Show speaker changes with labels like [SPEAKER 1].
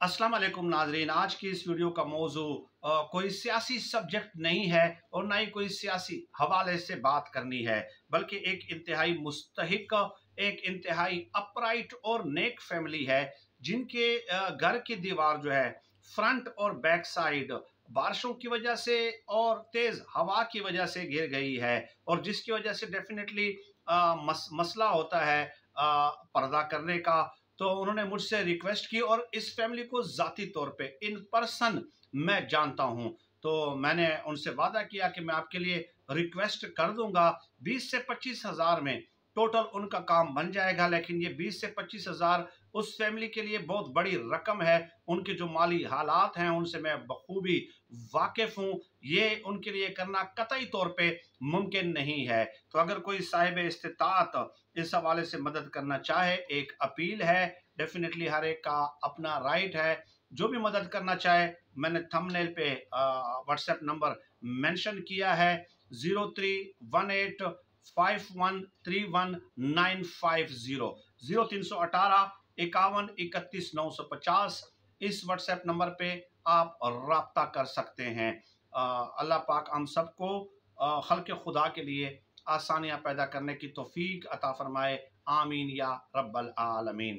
[SPEAKER 1] अस्सलाम वालेकुम नाजरीन। आज की इस वीडियो का मौजू कोई सियासी सब्जेक्ट नहीं है और ना ही कोई सियासी हवाले से बात करनी है, बल्कि एक इंतहाई मुस्तहिक, एक इंतहाई अपराइट और नेक फैमिली है जिनके घर की दीवार जो है फ्रंट और बैक साइड बारिशों की वजह से और तेज हवा की वजह से गिर गई है और जिसकी वजह से डेफिनेटली मसला होता है पर्दा करने का। तो उन्होंने मुझसे रिक्वेस्ट की और इस फैमिली को ज़ाती तौर पे इन पर्सन मैं जानता हूं, तो मैंने उनसे वादा किया कि मैं आपके लिए रिक्वेस्ट कर दूंगा। 20 से 25 हज़ार में टोटल उनका काम बन जाएगा, लेकिन ये 20 से 25 हज़ार उस फैमिली के लिए बहुत बड़ी रकम है। उनके जो माली हालात हैं उनसे मैं बखूबी वाकिफ हूँ। ये उनके लिए करना कतई तौर पे मुमकिन नहीं है। तो अगर कोई साहिब इस्तिताअत इस हवाले से मदद करना चाहे, एक अपील है, डेफिनेटली हर एक का अपना राइट है। जो भी मदद करना चाहे, मैंने थंबनेल पे व्हाट्सएप नंबर मेंशन किया है 03185131 0318 51 31 950। इस व्हाट्सएप नंबर पे आप राब्ता कर सकते हैं। अल्लाह पाक हम सबको खल्क़ खुदा के लिए आसानियाँ पैदा करने की तौफीक अता फरमाए। आमीन या रब्बल आलमीन।